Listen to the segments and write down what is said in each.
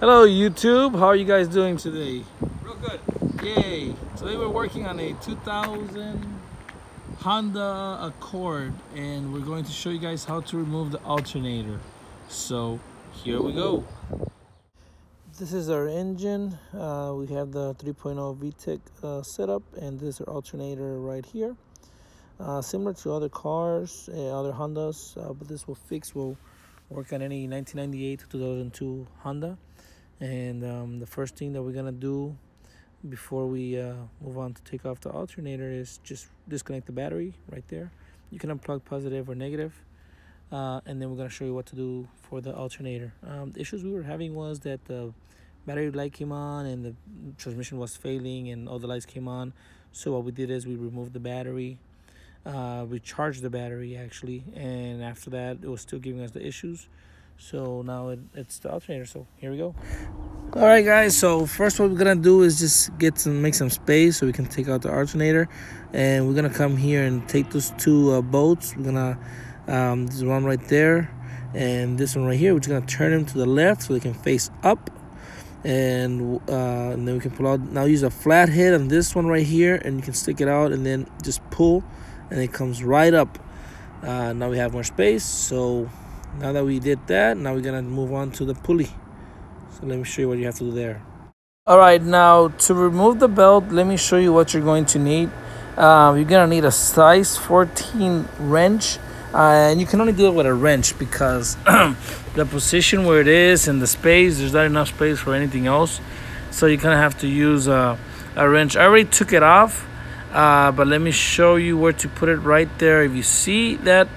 Hello YouTube, how are you guys doing today? Real good. Yay! Today we're working on a 2000 Honda Accord and we're going to show you guys how to remove the alternator. So here we go. This is our engine. We have the 3.0 Vtec setup, and this is our alternator right here. Similar to other cars, other Hondas, but this will work on any 1998 to 2002 Honda. And the first thing that we're gonna do before we move on to take off the alternator is just disconnect the battery right there. You can unplug positive or negative, and then we're gonna show you what to do for the alternator. The issues we were having was that the battery light came on and the transmission was failing and all the lights came on. So what we did is we removed the battery, we charged the battery actually, and after that it was still giving us the issues. So now it's the alternator. So here we go. All right guys, so first what we're gonna do is just make some space so we can take out the alternator, and we're gonna come here and take those two bolts. We're gonna this one right there and this one right here, we're just gonna turn them to the left so they can face up, and then we can pull out. Now use a flat head on this one right here, and you can stick it out and then just pull, and it comes right up. Now we have more space. So now that we did that, now we're gonna move on to the pulley. So let me show you what you have to do there. All right, now to remove the belt, let me show you what you're going to need. You're gonna need a size 14 wrench, and you can only do it with a wrench because the position where it is and the space, there's not enough space for anything else. So you're gonna have to use a wrench. I already took it off, but let me show you where to put it right there. If you see that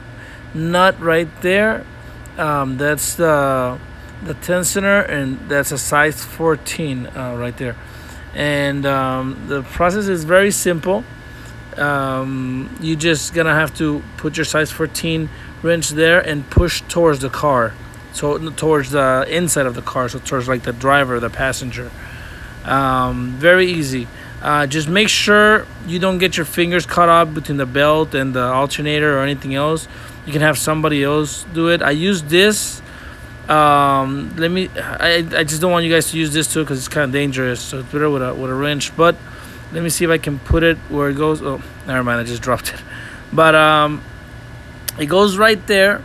nut right there, that's the tensioner, and that's a size 14 right there. And the process is very simple. You just gonna have to put your size 14 wrench there and push towards the car, so towards the inside of the car, so towards like the driver, the passenger. Very easy. Just make sure you don't get your fingers caught up between the belt and the alternator or anything else. You can have somebody else do it. I use this. I just don't want you guys to use this too because it's kind of dangerous. So it's better with a wrench. But let me see if I can put it where it goes. Oh, never mind. I just dropped it. But it goes right there.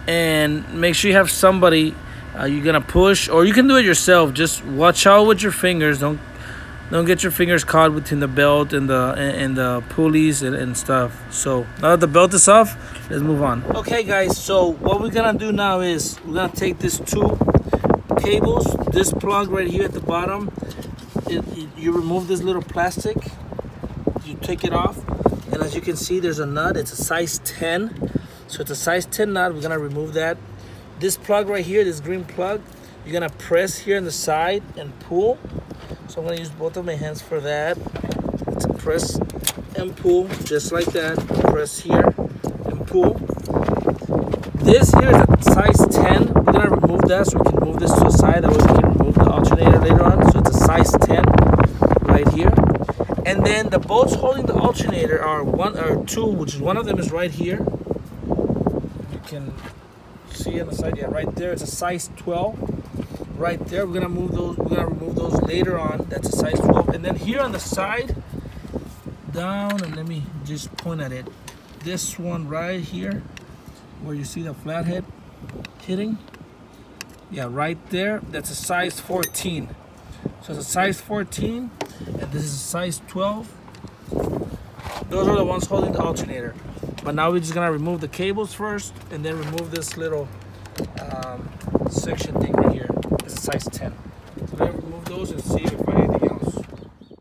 And make sure you have somebody you're gonna push, or you can do it yourself. Just watch out with your fingers. Don't get your fingers caught between the belt and the pulleys and stuff. So now that the belt is off, let's move on. Okay guys, so what we're gonna do now is we're gonna take these two cables, this plug right here at the bottom. You remove this little plastic, you take it off, and as you can see there's a nut. It's a size 10, so it's a size 10 nut. We're gonna remove that. This plug right here, this green plug, you're gonna press here on the side and pull. So I'm gonna use both of my hands for that. It's a press and pull, just like that. Press here and pull. This here is a size 10. We're gonna remove that so we can move this to the side. That way we can remove the alternator later on. So it's a size 10 right here. And then the bolts holding the alternator are one or two, which is one of them is right here. You can see on the side, yeah, right there. It's a size 12. Right there, we're gonna remove those later on. That's a size 12. And then here on the side, down, and let me just point at it. This one right here, where you see the flathead hitting, yeah, right there, that's a size 14. So it's a size 14, and this is a size 12. Those are the ones holding the alternator. But now we're just gonna remove the cables first, and then remove this little section thing right here. It's a size 10. So let's remove those and see if we find anything else.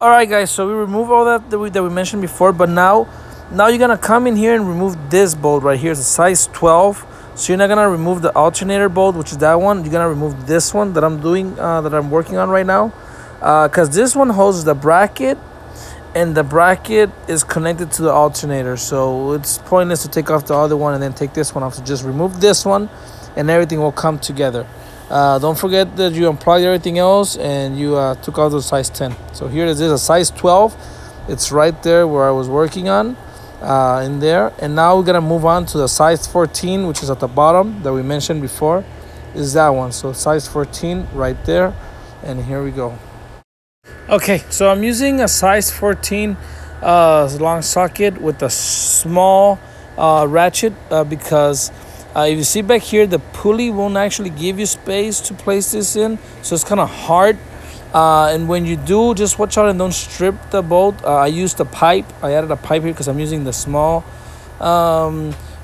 All right, guys. So we remove all that we mentioned before, but now you're gonna come in here and remove this bolt right here. It's a size 12. So you're not gonna remove the alternator bolt, which is that one. You're gonna remove this one that I'm doing, that I'm working on right now, because this one holds the bracket, and the bracket is connected to the alternator. So it's pointless to take off the other one and then take this one off. So just remove this one, and everything will come together. Don't forget that you unplugged everything else and you took out the size 10. So here it is, a size 12. It's right there where I was working on, in there. And now we're gonna move on to the size 14, which is at the bottom that we mentioned before, is that one. So size 14 right there. and here we go. Okay, so I'm using a size 14 long socket with a small ratchet because if you see back here, the pulley won't actually give you space to place this in, so it's kind of hard. And when you do, just watch out and don't strip the bolt. I used a pipe. I added a pipe here because I'm using the small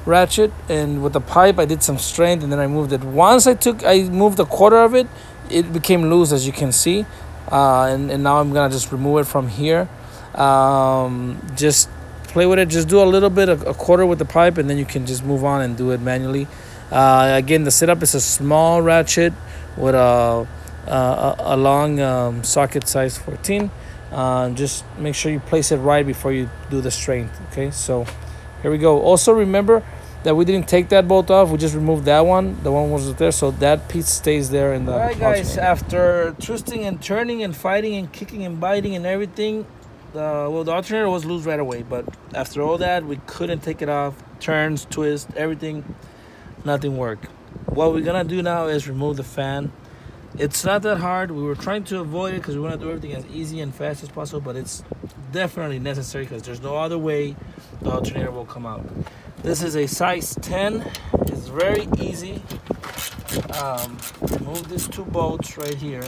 ratchet, and with the pipe I did some strength and then I moved it. Once I moved a quarter of it, it became loose, as you can see, and now I'm gonna just remove it from here. Just play with it, just do a little bit, a quarter with the pipe, and then you can just move on and do it manually. Again, the setup is a small ratchet with a long socket size 14. Just make sure you place it right before you do the strength. Okay, so here we go. Also remember that we didn't take that bolt off, we just removed that one. The one was there, so that piece stays there in the... All right guys, after twisting and turning and fighting and kicking and biting and everything, well, the alternator was loose right away, but after all that, we couldn't take it off. Turns, twist, everything, nothing worked. What we're gonna do now is remove the fan. It's not that hard. We were trying to avoid it because we want to do everything as easy and fast as possible, but it's definitely necessary because there's no other way the alternator will come out. This is a size 10. It's very easy. Remove these two bolts right here.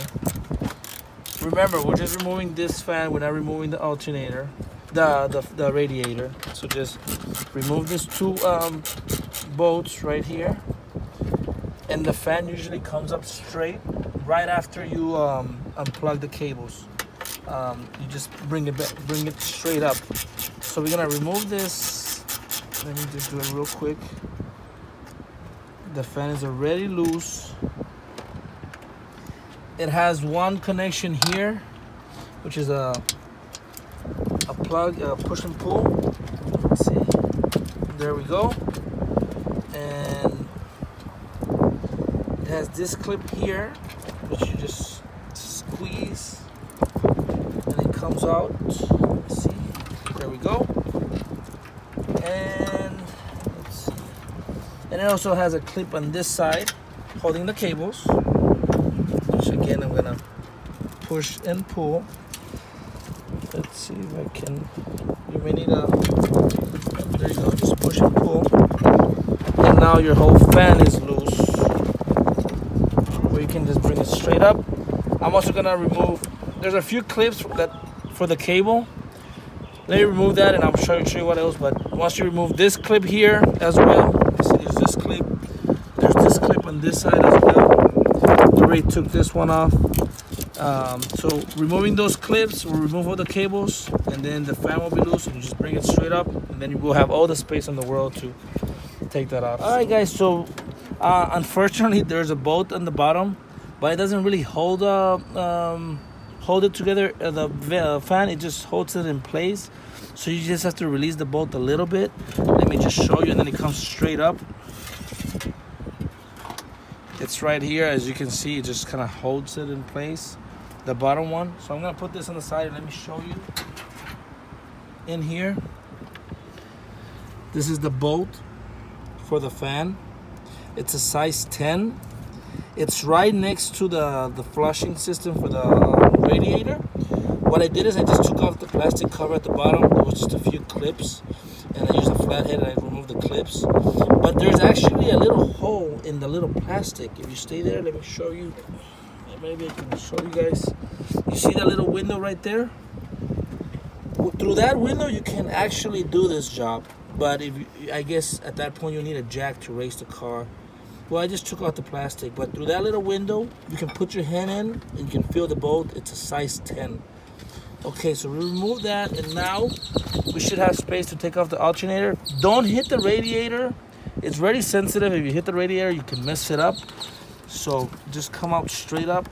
Remember, we're just removing this fan. We're not removing the alternator, the radiator. So just remove these two bolts right here. And the fan usually comes up straight right after you unplug the cables. You just bring it straight up. So we're gonna remove this. Let me just do it real quick. The fan is already loose. It has one connection here, which is a plug, push and pull. Let's see. There we go. And it has this clip here, which you just squeeze and it comes out. Let's see. There we go. And let's see. And it also has a clip on this side holding the cables, which again I'm gonna push and pull. Let's see if I can. You may need a. There you go. Just push and pull, and now your whole fan is loose. Or you can just bring it straight up. I'm also gonna remove. There's a few clips for the cable. Let me remove that, and I'll show you what else. But once you remove this clip here as well, you see there's this clip. There's this clip on this side as well. I already took this one off. So removing those clips will remove all the cables, and then the fan will be loose, and you just bring it straight up, and then you will have all the space in the world to take that off. All right, guys. So unfortunately, there's a bolt on the bottom, but it doesn't really hold it together. The fan, it just holds it in place. So you just have to release the bolt a little bit. Let me just show you, and then it comes straight up. It's right here, as you can see. It just kind of holds it in place, the bottom one. So I'm gonna put this on the side and let me show you. In here, this is the bolt for the fan. It's a size 10. It's right next to the flushing system for the radiator. What I did is I just took off the plastic cover at the bottom. There was just a few clips, and I used a flathead and I removed the clips. But there's actually a little hole in the little plastic. If you stay there, let me show you. Maybe I can show you guys. You see that little window right there? Through that window, you can actually do this job. But I guess at that point, you need a jack to raise the car. Well, I just took out the plastic, but through that little window, you can put your hand in and you can feel the bolt. It's a size 10. Okay, so we remove that, and now we should have space to take off the alternator. Don't hit the radiator. It's very sensitive. If you hit the radiator, you can mess it up. So just come out straight up.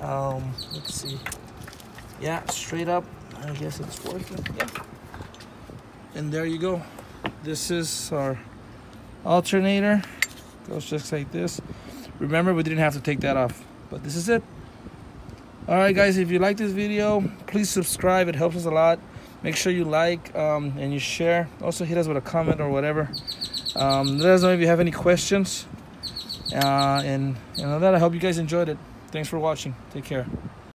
Let's see. Yeah, straight up. I guess it's working. Yeah. And there you go. This is our alternator. Goes just like this. Remember, we didn't have to take that off, but this is it. All right, guys, if you like this video, please subscribe. It helps us a lot. Make sure you like and you share. Also hit us with a comment or whatever. Let us know if you have any questions, and that I hope you guys enjoyed it. Thanks for watching. Take care.